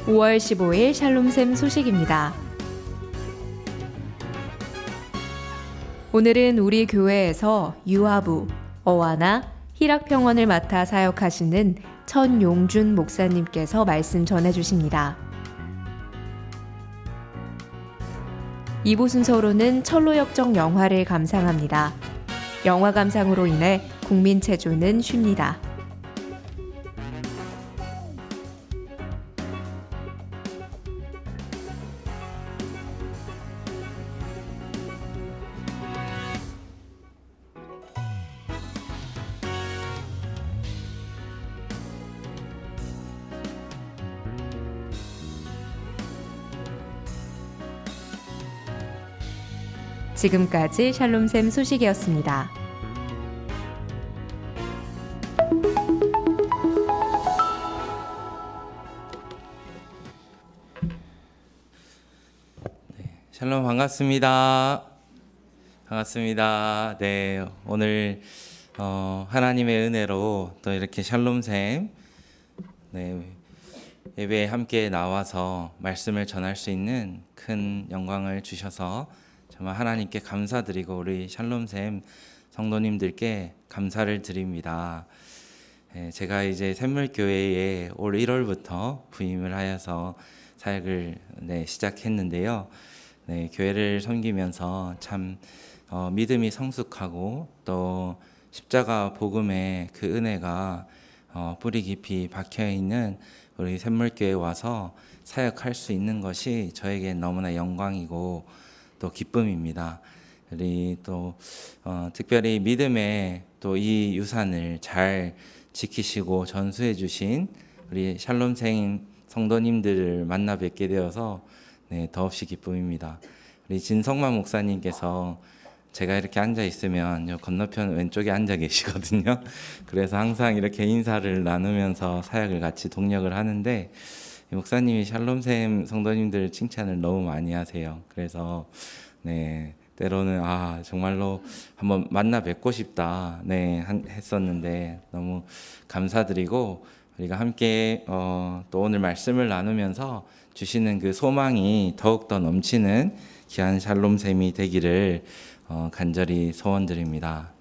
5월 15일 샬롬샘 소식입니다. 오늘은 우리 교회에서 유아부, 어와나, 희락평원을 맡아 사역하시는 천용준 목사님께서 말씀 전해주십니다. 2부 순서로는 철로역정 영화를 감상합니다. 영화 감상으로 인해 국민체조는 쉽니다. 지금까지 샬롬샘 소식이었습니다. 샬롬 반갑습니다. 반갑습니다. 네, 오늘 하나님의 은혜로 또 이렇게 샬롬샘 예배에 함께 나와서 말씀을 전할 수 있는 큰 영광을 주셔서 정말 하나님께 감사드리고 우리 샬롬샘 성도님들께 감사를 드립니다. 제가 이제 샘물교회에 올 1월부터 부임을 하여서 사역을 시작했는데요. 교회를 섬기면서 참 믿음이 성숙하고 또 십자가 복음의 그 은혜가 뿌리 깊이 박혀 있는 우리 샘물교회에 와서 사역할 수 있는 것이 저에게 너무나 영광이고 또 기쁨입니다. 우리 또 특별히 믿음의 또 이 유산을 잘 지키시고 전수해 주신 우리 샬롬생 성도님들을 만나 뵙게 되어서 더없이 기쁨입니다. 우리 진성만 목사님께서 제가 이렇게 앉아 있으면 요 건너편 왼쪽에 앉아 계시거든요. 그래서 항상 이렇게 인사를 나누면서 사역을 같이 동력을 하는데 목사님이 샬롬샘 성도님들 칭찬을 너무 많이 하세요. 그래서 때로는 정말로 한번 만나 뵙고 싶다 했었는데 너무 감사드리고 우리가 함께 또 오늘 말씀을 나누면서 주시는 그 소망이 더욱더 넘치는 귀한 샬롬샘이 되기를 간절히 소원드립니다.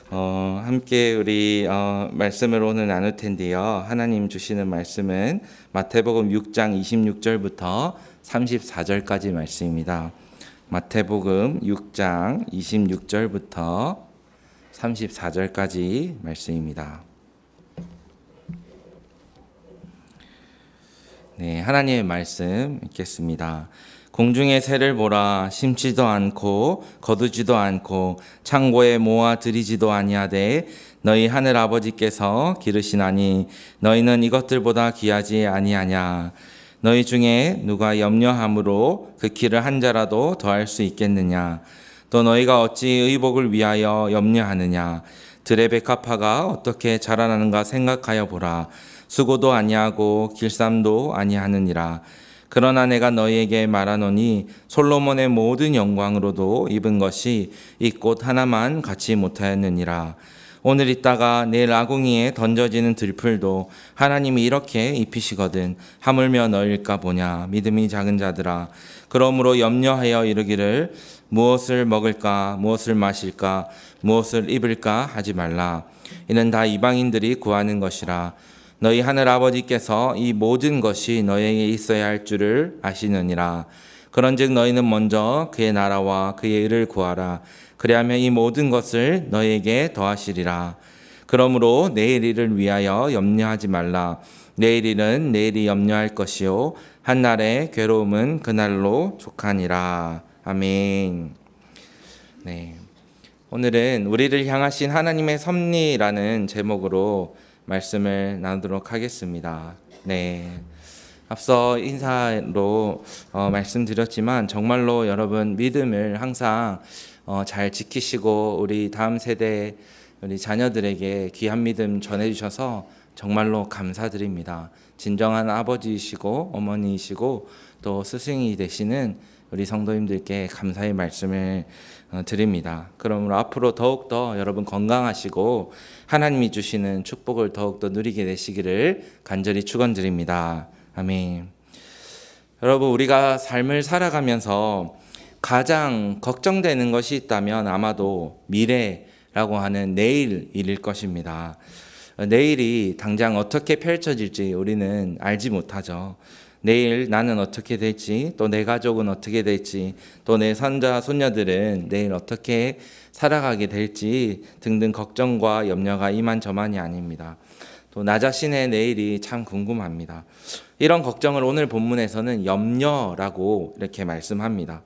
함께 우리 말씀을 오늘 나눌 텐데요. 하나님 주시는 말씀은 마태복음 6장 26절부터 34절까지 말씀입니다. 마태복음 6장 26절부터 34절까지 말씀입니다. 하나님의 말씀 읽겠습니다. 공중의 새를 보라. 심지도 않고 거두지도 않고 창고에 모아 들이지도 아니하되 너희 하늘 아버지께서 기르시나니 너희는 이것들보다 귀하지 아니하냐. 너희 중에 누가 염려함으로 그 키를 한 자라도 더할 수 있겠느냐. 또 너희가 어찌 의복을 위하여 염려하느냐. 들의 백합화가 어떻게 자라나는가 생각하여 보라. 수고도 아니하고 길쌈도 아니하느니라. 그러나 내가 너희에게 말하노니 솔로몬의 모든 영광으로도 입은 것이 이 꽃 하나만 갖지 못하였느니라. 오늘 있다가 내일 아궁이에 던져지는 들풀도 하나님이 이렇게 입히시거든 하물며 너희일까 보냐. 믿음이 작은 자들아, 그러므로 염려하여 이르기를 무엇을 먹을까 무엇을 마실까 무엇을 입을까 하지 말라. 이는 다 이방인들이 구하는 것이라. 너희 하늘 아버지께서 이 모든 것이 너희에게 있어야 할 줄을 아시느니라. 그런즉 너희는 먼저 그의 나라와 그의 의를 구하라. 그리하면 이 모든 것을 너희에게 더하시리라. 그러므로 내일 일을 위하여 염려하지 말라. 내일 일은 내일이 염려할 것이요 한날의 괴로움은 그날로 족하니라. 아멘. 오늘은 우리를 향하신 하나님의 섭리라는 제목으로 말씀을 나누도록 하겠습니다. 앞서 인사로 말씀드렸지만 정말로 여러분 믿음을 항상 잘 지키시고 우리 다음 세대 우리 자녀들에게 귀한 믿음 전해주셔서 정말로 감사드립니다. 진정한 아버지이시고 어머니이시고 또 스승이 되시는 우리 성도님들께 감사의 말씀을 드립니다. 그러므로 앞으로 더욱더 여러분 건강하시고 하나님이 주시는 축복을 더욱더 누리게 되시기를 간절히 축원드립니다. 아멘. 여러분, 우리가 삶을 살아가면서 가장 걱정되는 것이 있다면 아마도 미래라고 하는 내일 일일 것입니다. 내일이 당장 어떻게 펼쳐질지 우리는 알지 못하죠. 내일 나는 어떻게 될지, 또 내 가족은 어떻게 될지, 또 내 손자, 손녀들은 내일 어떻게 살아가게 될지 등등 걱정과 염려가 이만저만이 아닙니다. 또 나 자신의 내일이 참 궁금합니다. 이런 걱정을 오늘 본문에서는 염려라고 이렇게 말씀합니다.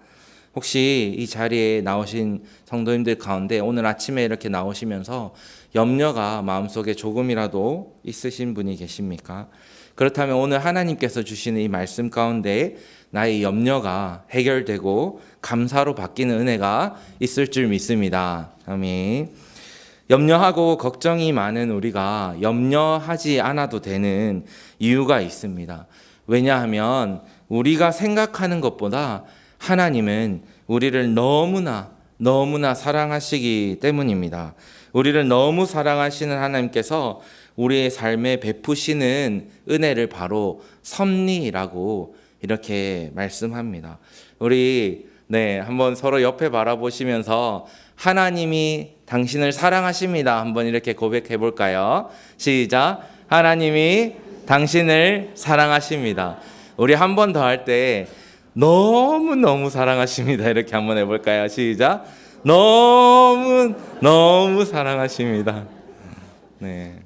혹시 이 자리에 나오신 성도님들 가운데 오늘 아침에 이렇게 나오시면서 염려가 마음속에 조금이라도 있으신 분이 계십니까? 그렇다면 오늘 하나님께서 주시는 이 말씀 가운데 나의 염려가 해결되고 감사로 바뀌는 은혜가 있을 줄 믿습니다. 아멘. 염려하고 걱정이 많은 우리가 염려하지 않아도 되는 이유가 있습니다. 왜냐하면 우리가 생각하는 것보다 하나님은 우리를 너무나 사랑하시기 때문입니다. 우리를 너무 사랑하시는 하나님께서 우리의 삶에 베푸시는 은혜를 바로 섭리라고 이렇게 말씀합니다. 우리 한번 서로 옆에 바라보시면서 하나님이 당신을 사랑하십니다. 한번 이렇게 고백해 볼까요? 시작. 하나님이 당신을 사랑하십니다. 우리 한 번 더 할 때 너무 사랑하십니다. 이렇게 한번 해볼까요? 시작. 너무 사랑하십니다. 네.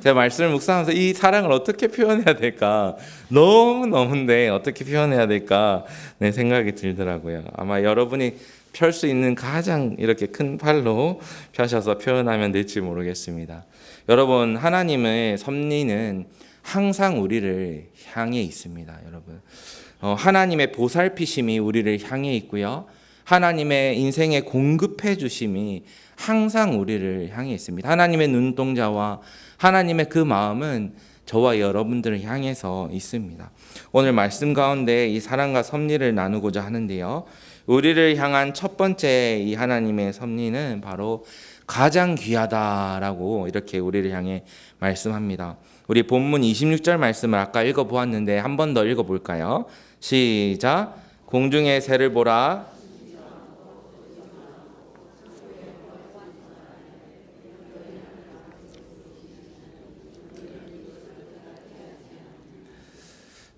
제가 말씀을 묵상하면서 이 사랑을 어떻게 표현해야 될까? 너무인데 어떻게 표현해야 될까? 네, 생각이 들더라고요. 아마 여러분이 펼 수 있는 가장 이렇게 큰 팔로 펴셔서 표현하면 될지 모르겠습니다. 여러분, 하나님의 섭리는 항상 우리를 향해 있습니다. 여러분, 하나님의 보살피심이 우리를 향해 있고요. 하나님의 인생의 공급해 주심이 항상 우리를 향해 있습니다. 하나님의 눈동자와 하나님의 그 마음은 저와 여러분들을 향해서 있습니다. 오늘 말씀 가운데 이 사랑과 섭리를 나누고자 하는데요. 우리를 향한 첫 번째 이 하나님의 섭리는 바로 가장 귀하다라고 이렇게 우리를 향해 말씀합니다. 우리 본문 26절 말씀을 아까 읽어보았는데 한 번 더 읽어볼까요? 시작. 공중의 새를 보라.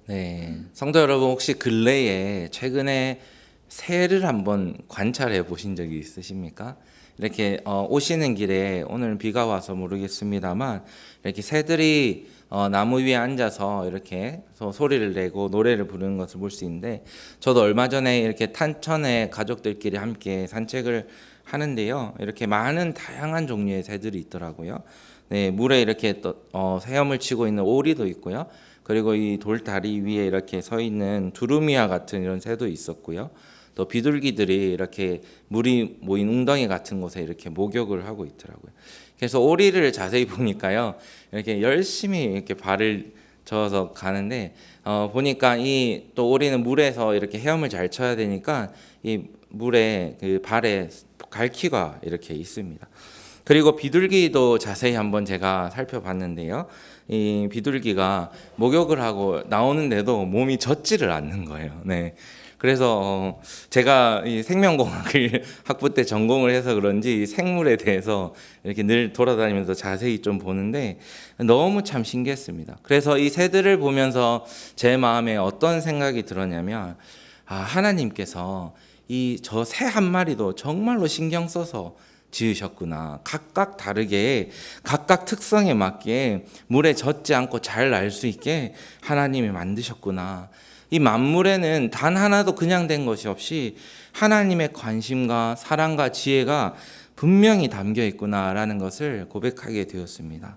네, 성도 여러분, 혹시 근래에 최근에 새를 한번 관찰해 보신 적이 있으십니까? 이렇게 오시는 길에, 오늘 비가 와서 모르겠습니다만 이렇게 새들이 나무 위에 앉아서 이렇게 소리를 내고 노래를 부르는 것을 볼 수 있는데, 저도 얼마 전에 이렇게 탄천에 가족들끼리 함께 산책을 하는데요. 이렇게 많은 다양한 종류의 새들이 있더라고요. 네, 물에 이렇게 또 헤엄을 치고 있는 오리도 있고요. 그리고 이 돌다리 위에 이렇게 서 있는 두루미와 같은 이런 새도 있었고요. 또 비둘기들이 이렇게 물이 모인 웅덩이 같은 곳에 이렇게 목욕을 하고 있더라고요. 그래서 오리를 자세히 보니까요, 이렇게 열심히 이렇게 발을 저어서 가는데, 보니까 이 또 오리는 물에서 이렇게 헤엄을 잘 쳐야 되니까 이 물에 그 발에 갈퀴가 이렇게 있습니다. 그리고 비둘기도 자세히 한번 제가 살펴봤는데요. 이 비둘기가 목욕을 하고 나오는데도 몸이 젖지를 않는 거예요. 네. 그래서 제가 이 생명공학을 학부 때 전공을 해서 그런지 생물에 대해서 이렇게 늘 돌아다니면서 자세히 좀 보는데 너무 참 신기했습니다. 그래서 이 새들을 보면서 제 마음에 어떤 생각이 들었냐면, 하나님께서 이 저 새 한 마리도 정말로 신경 써서 지으셨구나. 각각 다르게 각각 특성에 맞게 물에 젖지 않고 잘 날 수 있게 하나님이 만드셨구나. 이 만물에는 단 하나도 그냥 된 것이 없이 하나님의 관심과 사랑과 지혜가 분명히 담겨 있구나라는 것을 고백하게 되었습니다.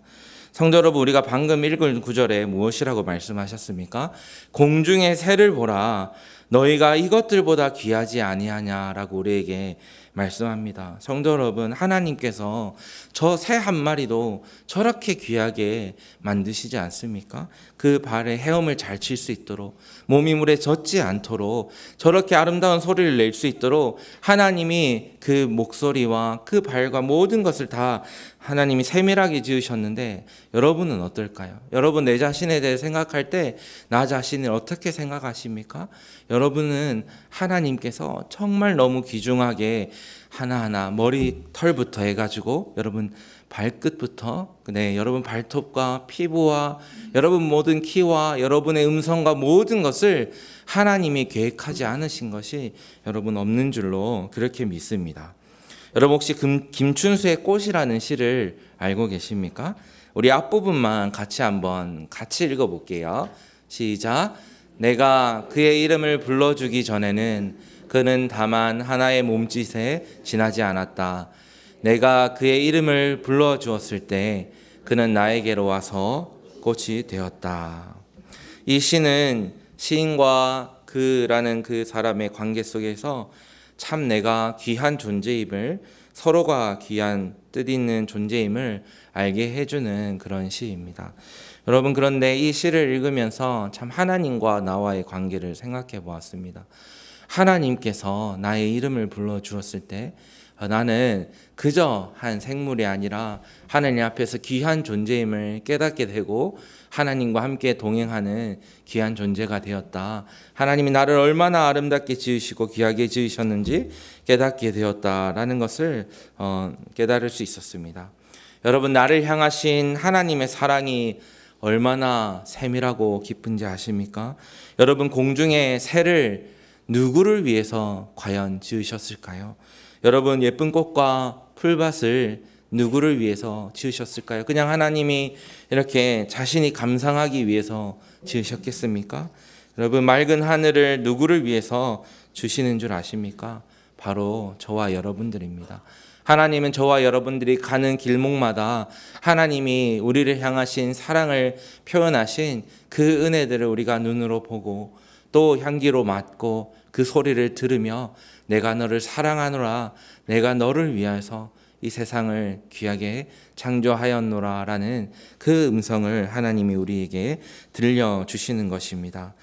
성도 여러분, 우리가 방금 읽은 구절에 무엇이라고 말씀하셨습니까? 공중의 새를 보라. 너희가 이것들보다 귀하지 아니하냐라고 우리에게 말씀합니다. 성도 여러분, 하나님께서 저 새 한 마리도 저렇게 귀하게 만드시지 않습니까? 그 발에 헤엄을 잘 칠 수 있도록, 몸이 물에 젖지 않도록, 저렇게 아름다운 소리를 낼 수 있도록 하나님이 그 목소리와 그 발과 모든 것을 다 하나님이 세밀하게 지으셨는데 여러분은 어떨까요? 여러분 내 자신에 대해 생각할 때 나 자신을 어떻게 생각하십니까? 여러분은 하나님께서 정말 너무 귀중하게 하나하나 머리털부터 해가지고 여러분 발끝부터 여러분 발톱과 피부와 여러분 모든 키와 여러분의 음성과 모든 것을 하나님이 계획하지 않으신 것이 여러분 없는 줄로 그렇게 믿습니다. 여러분 혹시 김춘수의 꽃이라는 시를 알고 계십니까? 우리 앞부분만 같이 읽어볼게요. 시작. 내가 그의 이름을 불러주기 전에는 그는 다만 하나의 몸짓에 지나지 않았다. 내가 그의 이름을 불러주었을 때 그는 나에게로 와서 꽃이 되었다. 이 시는 시인과 그라는 그 사람의 관계 속에서 참 내가 귀한 존재임을, 서로가 귀한 뜻 있는 존재임을 알게 해주는 그런 시입니다. 여러분, 그런데 이 시를 읽으면서 참 하나님과 나와의 관계를 생각해 보았습니다. 하나님께서 나의 이름을 불러주었을 때 나는 그저 한 생물이 아니라 하나님 앞에서 귀한 존재임을 깨닫게 되고 하나님과 함께 동행하는 귀한 존재가 되었다. 하나님이 나를 얼마나 아름답게 지으시고 귀하게 지으셨는지 깨닫게 되었다라는 것을 깨달을 수 있었습니다. 여러분, 나를 향하신 하나님의 사랑이 얼마나 세밀하고 깊은지 아십니까? 여러분, 공중의 새를 누구를 위해서 과연 지으셨을까요? 여러분, 예쁜 꽃과 풀밭을 누구를 위해서 지으셨을까요? 그냥 하나님이 이렇게 자신이 감상하기 위해서 지으셨겠습니까? 여러분, 맑은 하늘을 누구를 위해서 주시는 줄 아십니까? 바로 저와 여러분들입니다. 하나님은 저와 여러분들이 가는 길목마다 하나님이 우리를 향하신 사랑을 표현하신 그 은혜들을 우리가 눈으로 보고 또 향기로 맡고 그 소리를 들으며 내가 너를 사랑하노라, 내가 너를 위하여서 이 세상을 귀하게 창조하였노라 라는 그 음성을 하나님이 우리에게 들려주시는 것입니다.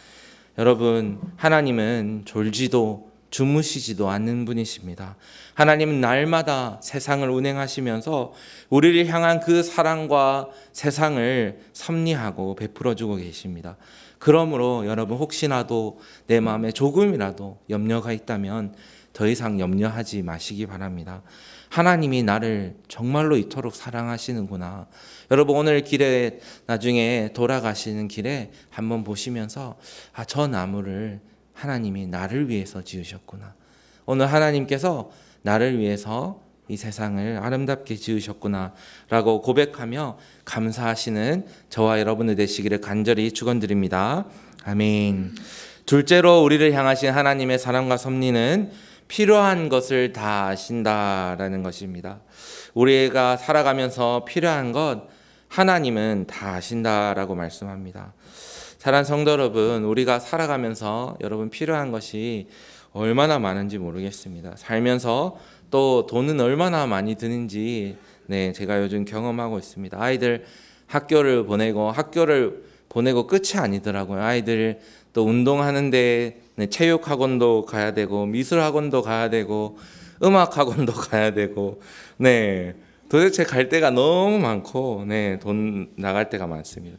여러분, 하나님은 졸지도 주무시지도 않는 분이십니다. 하나님은 날마다 세상을 운행하시면서 우리를 향한 그 사랑과 세상을 섭리하고 베풀어주고 계십니다. 그러므로 여러분, 혹시라도 내 마음에 조금이라도 염려가 있다면 더 이상 염려하지 마시기 바랍니다. 하나님이 나를 정말로 이토록 사랑하시는구나. 여러분, 오늘 길에 나중에 돌아가시는 길에 한번 보시면서 저 나무를 하나님이 나를 위해서 지으셨구나. 오늘 하나님께서 나를 위해서 이 세상을 아름답게 지으셨구나 라고 고백하며 감사하시는 저와 여러분들 되시기를 간절히 축원드립니다. 아멘. 둘째로 우리를 향하신 하나님의 사랑과 섭리는 필요한 것을 다 아신다라는 것입니다. 우리가 살아가면서 필요한 것 하나님은 다 아신다라고 말씀합니다. 사랑하는 성도 여러분, 우리가 살아가면서 여러분 필요한 것이 얼마나 많은지 모르겠습니다. 살면서 또 돈은 얼마나 많이 드는지 제가 요즘 경험하고 있습니다. 아이들 학교를 보내고 끝이 아니더라고요. 아이들 또 운동하는데 체육학원도 가야 되고 미술학원도 가야 되고 음악학원도 가야 되고 도대체 갈 데가 너무 많고 돈 나갈 데가 많습니다.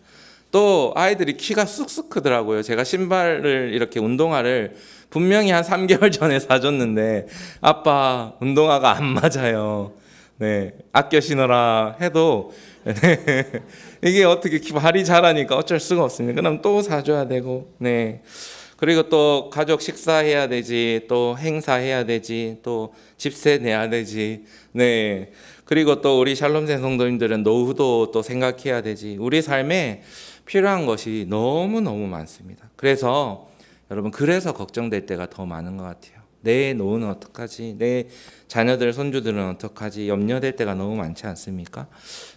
또 아이들이 키가 쑥쑥 크더라고요. 제가 신발을 이렇게 운동화를 분명히 한 3개월 전에 사줬는데 아빠 운동화가 안 맞아요. 아껴 신어라 해도 이게 어떻게 발이 자라니까 어쩔 수가 없습니다. 그럼 또 사줘야 되고 그리고 또 가족 식사해야 되지, 또 행사해야 되지, 또 집세 내야 되지. 그리고 또 우리 샬롬생 성도님들은 노후도 또 생각해야 되지. 우리 삶에 필요한 것이 너무너무 많습니다. 그래서 여러분, 그래서 걱정될 때가 더 많은 것 같아요. 내 노후는 어떡하지? 내 자녀들, 손주들은 어떡하지? 염려될 때가 너무 많지 않습니까?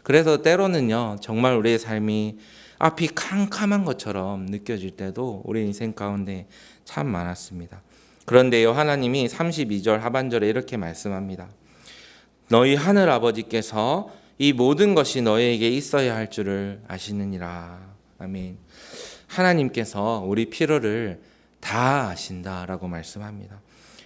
그래서 때로는요, 정말 우리의 삶이 앞이 캄캄한 것처럼 느껴질 때도 우리 인생 가운데 참 많았습니다. 그런데요, 하나님이 32절 하반절에 이렇게 말씀합니다. 너희 하늘 아버지께서 이 모든 것이 너희에게 있어야 할 줄을 아시느니라. 아멘. 하나님께서 우리 필요를 다 아신다라고 말씀합니다.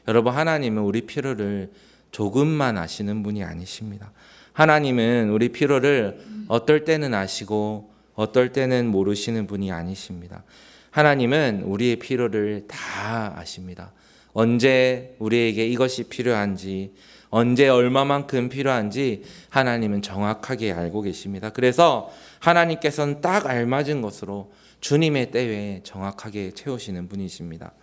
여러분, 하나님은 우리 필요를 조금만 아시는 분이 아니십니다. 하나님은 우리 필요를 어떨 때는 아시고 어떨 때는 모르시는 분이 아니십니다. 하나님은 우리의 필요를 다 아십니다. 언제 우리에게 이것이 필요한지, 언제 얼마만큼 필요한지 하나님은 정확하게 알고 계십니다. 그래서 하나님께서는 딱 알맞은 것으로 주님의 때에 정확하게 채우시는 분이십니다.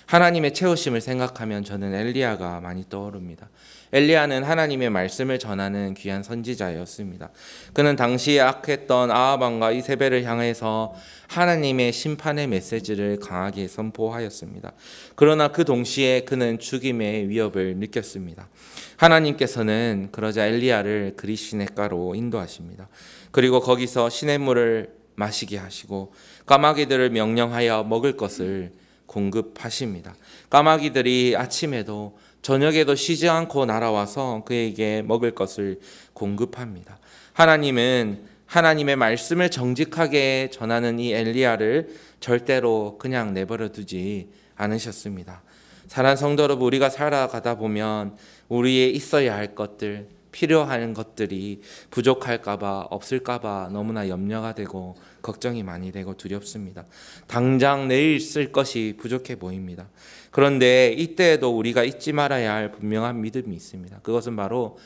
하나님의 채우심을 생각하면 저는 엘리야가 많이 떠오릅니다. 엘리야는 하나님의 말씀을 전하는 귀한 선지자였습니다. 그는 당시에 악했던 아합 왕과 이세벨을 향해서 하나님의 심판의 메시지를 강하게 선포하였습니다. 그러나 그 동시에 그는 죽임의 위협을 느꼈습니다. 하나님께서는 그러자 엘리야를 그리시네가로 인도하십니다. 그리고 거기서 시냇물을 마시게 하시고 까마귀들을 명령하여 먹을 것을 공급하십니다. 까마귀들이 아침에도 저녁에도 쉬지 않고 날아와서 그에게 먹을 것을 공급합니다. 하나님은 하나님의 말씀을 정직하게 전하는 이 엘리야를 절대로 그냥 내버려 두지 않으셨습니다. 사랑하는 성도 여러분, 우리가 살아가다 보면 우리의 있어야 할 것들, 필요한 것들이 부족할까봐, 없을까봐 너무나 염려가 되고 걱정이 많이 되고 두렵습니다. 당장 내일 쓸 것이 부족해 보입니다. 그런데 이때에도 우리가 잊지 말아야 할 분명한 믿음이 있습니다. 그것은 바로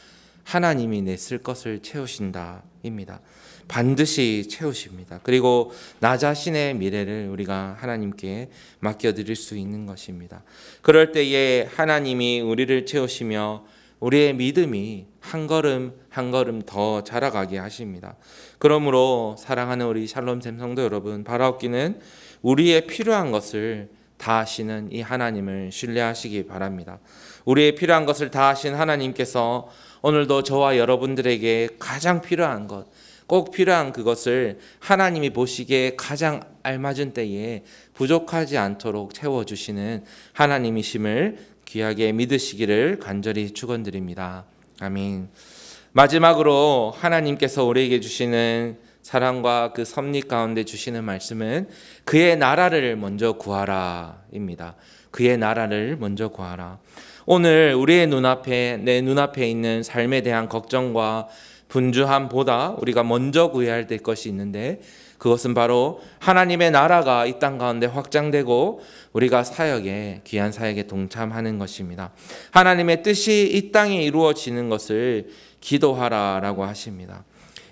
하나님이 내 쓸 것을 채우신다입니다. 반드시 채우십니다. 그리고 나 자신의 미래를 우리가 하나님께 맡겨드릴 수 있는 것입니다. 그럴 때에 하나님이 우리를 채우시며 우리의 믿음이 한 걸음 한 걸음 더 자라가게 하십니다. 그러므로 사랑하는 우리 샬롬샘 성도 여러분, 바라옵기는 우리의 필요한 것을 다 하시는 이 하나님을 신뢰하시기 바랍니다. 우리의 필요한 것을 다 하신 하나님께서 오늘도 저와 여러분들에게 가장 필요한 것, 꼭 필요한 그것을 하나님이 보시기에 가장 알맞은 때에 부족하지 않도록 채워주시는 하나님이심을 귀하게 믿으시기를 간절히 축원드립니다. 아멘. 마지막으로 하나님께서 우리에게 주시는 사랑과 그 섭리 가운데 주시는 말씀은 그의 나라를 먼저 구하라입니다. 그의 나라를 먼저 구하라. 오늘 우리의 눈앞에, 내 눈앞에 있는 삶에 대한 걱정과 분주함보다 우리가 먼저 구해야 될 것이 있는데, 그것은 바로 하나님의 나라가 이 땅 가운데 확장되고 우리가 사역에, 귀한 사역에 동참하는 것입니다. 하나님의 뜻이 이 땅에 이루어지는 것을 기도하라라고 하십니다.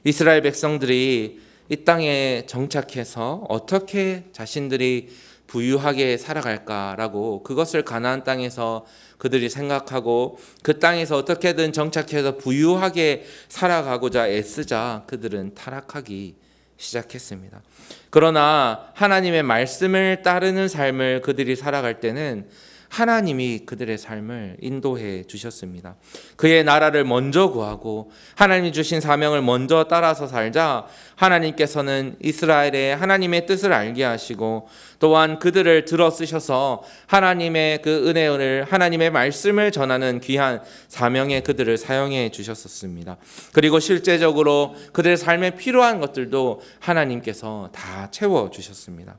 이스라엘 백성들이 이 땅에 정착해서 어떻게 자신들이 부유하게 살아갈까라고 그것을 가나안 땅에서 그들이 생각하고 그 땅에서 어떻게든 정착해서 부유하게 살아가고자 애쓰자 그들은 타락하기 시작했습니다. 그러나 하나님의 말씀을 따르는 삶을 그들이 살아갈 때는 하나님이 그들의 삶을 인도해 주셨습니다. 그의 나라를 먼저 구하고 하나님이 주신 사명을 먼저 따라서 살자 하나님께서는 이스라엘의 하나님의 뜻을 알게 하시고 또한 그들을 들어 쓰셔서 하나님의 그 은혜를, 하나님의 말씀을 전하는 귀한 사명에 그들을 사용해 주셨었습니다. 그리고 실제적으로 그들의 삶에 필요한 것들도 하나님께서 다 채워 주셨습니다.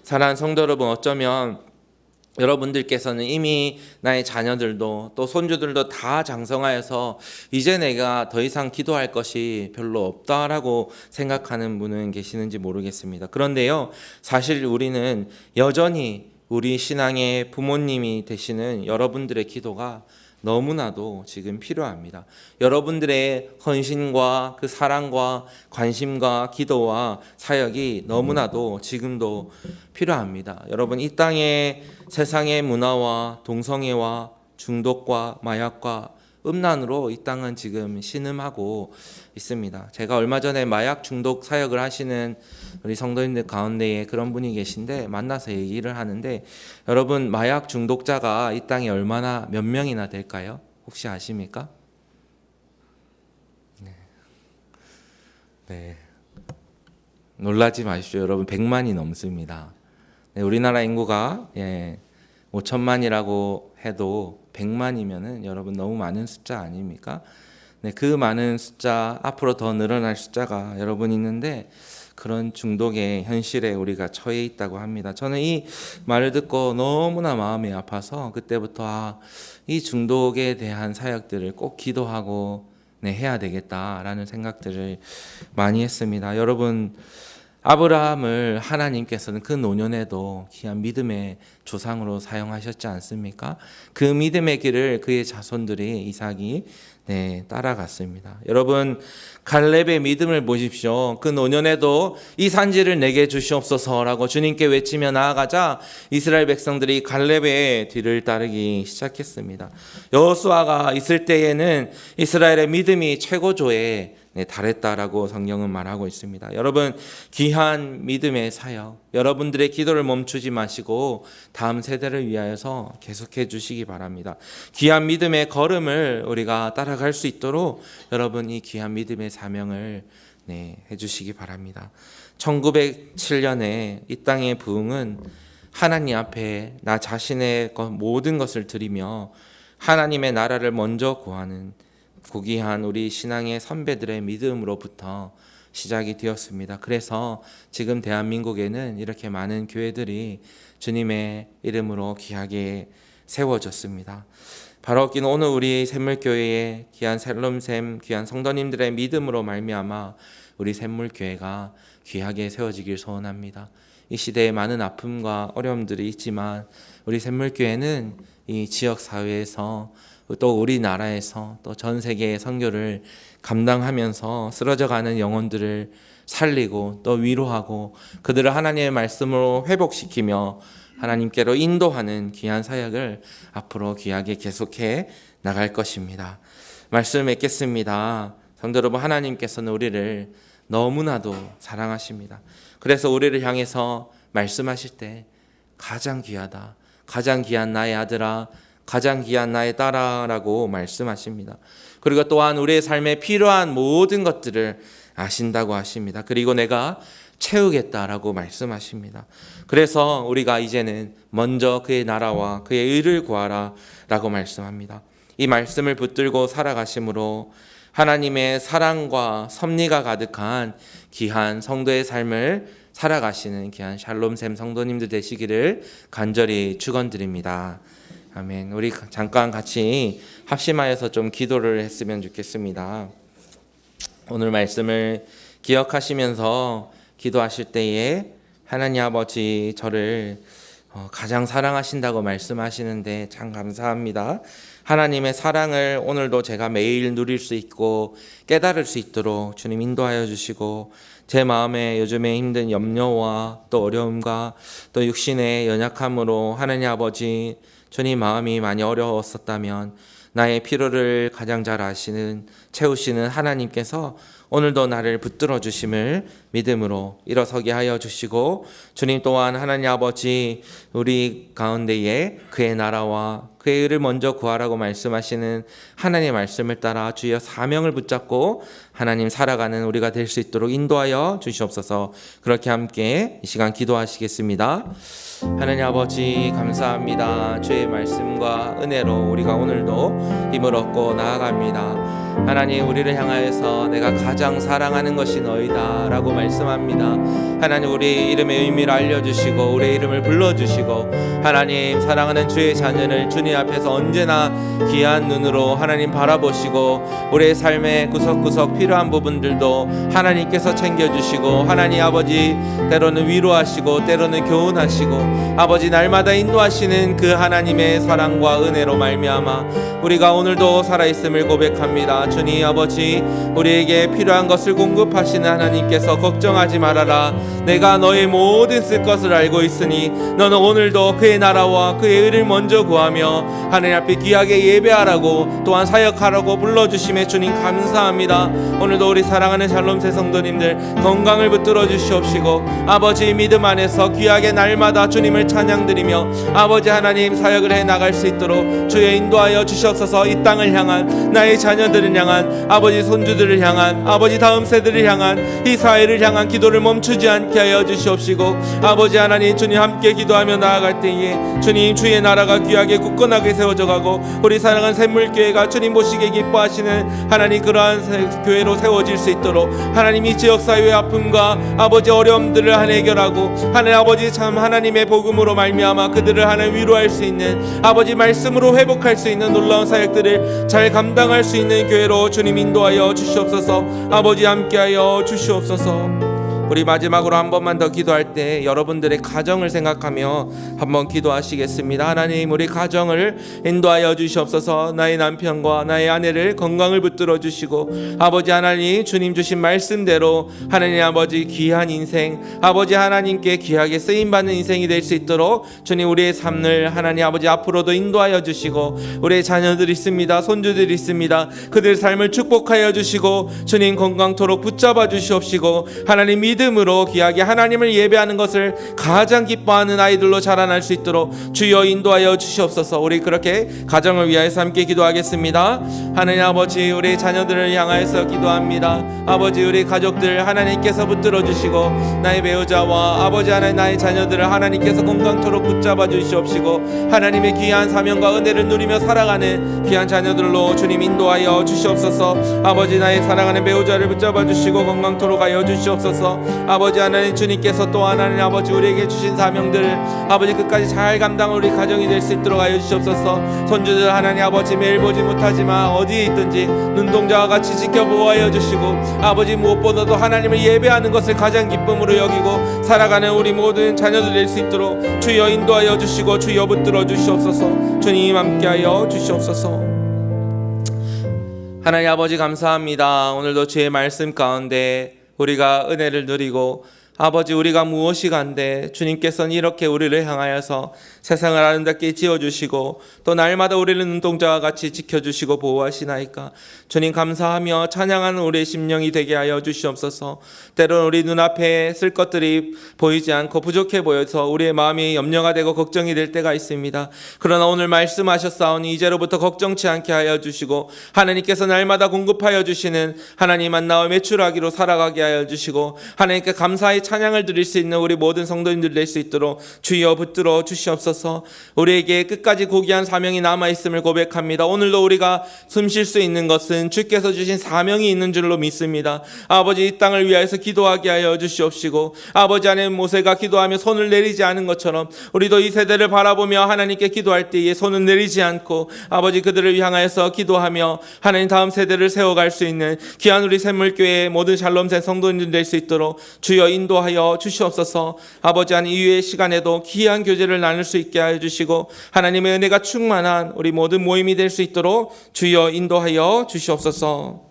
사랑하는 성도 여러분, 어쩌면 여러분들께서는 이미 나의 자녀들도 또 손주들도 다 장성하여서 이제 내가 더 이상 기도할 것이 별로 없다라고 생각하는 분은 계시는지 모르겠습니다. 그런데요, 사실 우리는 여전히 우리 신앙의 부모님이 되시는 여러분들의 기도가 너무나도 지금 필요합니다. 여러분들의 헌신과 그 사랑과 관심과 기도와 사역이 너무나도 지금도 필요합니다. 여러분, 이 땅의 세상의 문화와 동성애와 중독과 마약과 음란으로 이 땅은 지금 신음하고 있습니다. 제가 얼마 전에 마약 중독 사역을 하시는 우리 성도님들 가운데에 그런 분이 계신데 만나서 얘기를 하는데, 여러분, 마약 중독자가 이 땅에 얼마나 몇 명이나 될까요? 혹시 아십니까? 네. 놀라지 마십시오. 여러분, 100만이 넘습니다. 네, 우리나라 인구가 5천만이라고 해도 100만이면은 여러분 너무 많은 숫자 아닙니까? 네, 그 많은 숫자, 앞으로 더 늘어날 숫자가 여러분 있는데 그런 중독의 현실에 우리가 처해 있다고 합니다. 저는 이 말을 듣고 너무나 마음이 아파서 그때부터 이 중독에 대한 사역들을 꼭 기도하고 해야 되겠다라는 생각들을 많이 했습니다. 여러분, 아브라함을 하나님께서는 그 노년에도 귀한 믿음의 조상으로 사용하셨지 않습니까? 그 믿음의 길을 그의 자손들이 이삭이 따라갔습니다. 여러분, 갈렙의 믿음을 보십시오. 그 노년에도 이 산지를 내게 주시옵소서라고 주님께 외치며 나아가자 이스라엘 백성들이 갈렙의 뒤를 따르기 시작했습니다. 여호수아가 있을 때에는 이스라엘의 믿음이 최고조에 달했다라고 성경은 말하고 있습니다. 여러분, 귀한 믿음의 사역, 여러분들의 기도를 멈추지 마시고 다음 세대를 위하여서 계속해 주시기 바랍니다. 귀한 믿음의 걸음을 우리가 따라갈 수 있도록 여러분 이 귀한 믿음의 사명을 해주시기 바랍니다. 1907년에 이 땅의 부흥은 하나님 앞에 나 자신의 모든 것을 드리며 하나님의 나라를 먼저 구하는 고귀한 우리 신앙의 선배들의 믿음으로부터 시작이 되었습니다. 그래서 지금 대한민국에는 이렇게 많은 교회들이 주님의 이름으로 귀하게 세워졌습니다. 바로 오늘 우리 샘물교회의 귀한 샬롬샘 귀한 성도님들의 믿음으로 말미암아 우리 샘물교회가 귀하게 세워지길 소원합니다. 이 시대에 많은 아픔과 어려움들이 있지만 우리 샘물교회는 이 지역사회에서 또 우리나라에서 또 전 세계의 선교를 감당하면서 쓰러져가는 영혼들을 살리고 또 위로하고 그들을 하나님의 말씀으로 회복시키며 하나님께로 인도하는 귀한 사역을 앞으로 귀하게 계속해 나갈 것입니다. 말씀 맺겠습니다. 성도 여러분, 하나님께서는 우리를 너무나도 사랑하십니다. 그래서 우리를 향해서 말씀하실 때 가장 귀하다, 가장 귀한 나의 아들아, 가장 귀한 나의 딸아라고 말씀하십니다. 그리고 또한 우리의 삶에 필요한 모든 것들을 아신다고 하십니다. 그리고 내가 채우겠다라고 말씀하십니다. 그래서 우리가 이제는 먼저 그의 나라와 그의 의를 구하라 라고 말씀합니다. 이 말씀을 붙들고 살아가심으로 하나님의 사랑과 섭리가 가득한 귀한 성도의 삶을 살아가시는 귀한 샬롬샘 성도님들 되시기를 간절히 축원드립니다. 아멘. 우리 잠깐 같이 합심하여서 좀 기도를 했으면 좋겠습니다. 오늘 말씀을 기억하시면서 기도하실 때에 하나님 아버지 저를 가장 사랑하신다고 말씀하시는데 참 감사합니다. 하나님의 사랑을 오늘도 제가 매일 누릴 수 있고 깨달을 수 있도록 주님 인도하여 주시고 제 마음에 요즘에 힘든 염려와 또 어려움과 또 육신의 연약함으로 하나님 아버지 주님 마음이 많이 어려웠었다면 나의 필요를 가장 잘 아시는 채우시는 하나님께서 오늘도 나를 붙들어 주심을 믿음으로 일어서게 하여 주시고 주님 또한 하나님 아버지 우리 가운데에 그의 나라와 그의 의를 먼저 구하라고 말씀하시는 하나님의 말씀을 따라 주여 사명을 붙잡고 하나님 살아가는 우리가 될 수 있도록 인도하여 주시옵소서. 그렇게 함께 이 시간 기도하시겠습니다. 하나님 아버지 감사합니다. 주의 말씀과 은혜로 우리가 오늘도 힘을 얻고 나아갑니다. 하나님 우리를 향하여서 내가 가장 사랑하는 것이 너희다 라고 말씀합니다. 하나님 우리 이름의 의미를 알려주시고 우리의 이름을 불러주시고 하나님 사랑하는 주의 자녀를 주님 앞에서 언제나 귀한 눈으로 하나님 바라보시고 우리의 삶의 구석구석 필요한 부분들도 하나님께서 챙겨주시고 하나님 아버지 때로는 위로하시고 때로는 교훈하시고 아버지 날마다 인도하시는 그 하나님의 사랑과 은혜로 말미암아 우리가 오늘도 살아있음을 고백합니다. 주님 아버지 우리에게 필요한 것을 공급하시는 하나님께서 걱정하지 말아라. 내가 너의 모든 쓸 것을 알고 있으니 너는 오늘도 그의 나라와 그의 의를 먼저 구하며 하나님 앞에 귀하게 예배하라고 또한 사역하라고 불러주심에 주님 감사합니다. 오늘도 우리 사랑하는 샬롬새 성도님들 건강을 붙들어 주시옵시고 아버지 믿음 안에서 귀하게 날마다 주님을 찬양드리며 아버지 하나님 사역을 해나갈 수 있도록 주여 인도하여 주시옵소서. 이 땅을 향한 나의 자녀들을 향한 아버지 손주들을 향한 아버지 다음 세대를 향한 이 사회를 향한 기도를 멈추지 않게 하여 주시옵시고 아버지 하나님 주님 함께 기도하며 나아갈 때에 주님 주의 나라가 귀하게 굳건하게 세워져 가고 우리 사랑하는 샘물교회가 주님 보시기에 기뻐하시는 하나님 그러한 교회로 세워질 수 있도록 하나님 이 지역사회의 아픔과 아버지 어려움들을 하나 해결하고 하나님 아버지 참 하나님의 복음으로 말미암아 그들을 하나 위로할 수 있는 아버지 말씀으로 회복할 수 있는 놀라운 사역들을 잘 감당할 수 있는 교회 말씀대로 주님 인도하여 주시옵소서. 아버지 함께하여 주시옵소서. 우리 마지막으로 한 번만 더 기도할 때 여러분들의 가정을 생각하며 한번 기도하시겠습니다. 하나님, 우리 가정을 인도하여 주시옵소서. 나의 남편과 나의 아내를 건강을 붙들어 주시고, 아버지 하나님 주님 주신 말씀대로 하나님 아버지 귀한 인생, 아버지 하나님께 귀하게 쓰임받는 인생이 될 수 있도록 주님 우리의 삶을 하나님 아버지 앞으로도 인도하여 주시고, 우리의 자녀들이 있습니다, 손주들이 있습니다, 그들의 삶을 축복하여 주시고 주님 건강토록 붙잡아 주시옵시고, 하나님 믿음으로 귀하게 하나님을 예배하는 것을 가장 기뻐하는 아이들로 자라날 수 있도록 주여 인도하여 주시옵소서. 우리 그렇게 가정을 위하여서 함께 기도하겠습니다. 하나님 아버지, 우리 자녀들을 향하여서 기도합니다. 아버지, 우리 가족들 하나님께서 붙들어 주시고, 나의 배우자와 아버지 하나님 나의 자녀들을 하나님께서 건강토록 붙잡아 주시옵시고, 하나님의 귀한 사명과 은혜를 누리며 살아가는 귀한 자녀들로 주님 인도하여 주시옵소서. 아버지, 나의 사랑하는 배우자를 붙잡아 주시고 건강토록 하여 주시옵소서. 아버지 하나님, 주님께서 또 하나님 아버지 우리에게 주신 사명들을 아버지 끝까지 잘 감당하는 우리 가정이 될 수 있도록 하여 주시옵소서. 손주들 하나님 아버지 매일 보지 못하지만 어디에 있든지 눈동자와 같이 지켜보아여 주시고, 아버지 무엇보다도 하나님을 예배하는 것을 가장 기쁨으로 여기고 살아가는 우리 모든 자녀들 될 수 있도록 주여 인도하여 주시고 주여 붙들어 주시옵소서. 주님 함께하여 주시옵소서. 하나님 아버지 감사합니다. 오늘도 주의 말씀 가운데 우리가 은혜를 누리고, 아버지 우리가 무엇이 간데 주님께서는 이렇게 우리를 향하여서 세상을 아름답게 지어주시고 또 날마다 우리를 눈동자와 같이 지켜주시고 보호하시나이까. 주님 감사하며 찬양하는 우리의 심령이 되게 하여 주시옵소서. 때로는 우리 눈앞에 쓸 것들이 보이지 않고 부족해 보여서 우리의 마음이 염려가 되고 걱정이 될 때가 있습니다. 그러나 오늘 말씀하셨사오니 이제로부터 걱정치 않게 하여 주시고, 하나님께서 날마다 공급하여 주시는 하나님 만나와 매출하기로 살아가게 하여 주시고, 하나님께 감사의 찬양을 드릴 수 있는 우리 모든 성도님들 될 수 있도록 주여 붙들어 주시옵소서. 우리에게 끝까지 고귀한 사명이 남아있음을 고백합니다. 오늘도 우리가 숨 쉴 수 있는 것은 주께서 주신 사명이 있는 줄로 믿습니다. 아버지, 이 땅을 위하여서 기도하게 하여 주시옵시고, 아버지 하나님 모세가 기도하며 손을 내리지 않은 것처럼 우리도 이 세대를 바라보며 하나님께 기도할 때에 손을 내리지 않고 아버지 그들을 향하여서 기도하며 하나님 다음 세대를 세워갈 수 있는 귀한 우리 샘물교회의 모든 샬롬샘 성도님들 될 수 있도록 주여 인도하여 주시옵소서. 아버지 하나님 이후의 시간에도 귀한 교제를 나눌 수 있게 하여 주시고, 하나님의 은혜가 충만한 우리 모든 모임이 될 수 있도록 주여 인도하여 주시옵소서.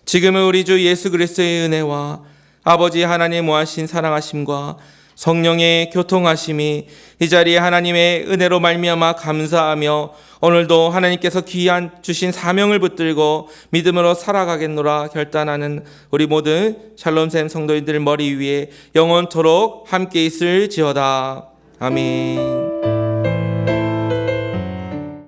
지금은 우리 주 예수 그리스도의 은혜와 아버지 하나님 모하신 사랑하심과 성령의 교통하심이 이 자리에 하나님의 은혜로 말미암아 감사하며 오늘도 하나님께서 귀한 주신 사명을 붙들고 믿음으로 살아가겠노라 결단하는 우리 모든 샬롬샘 성도인들 머리 위에 영원토록 함께 있을지어다. 아멘.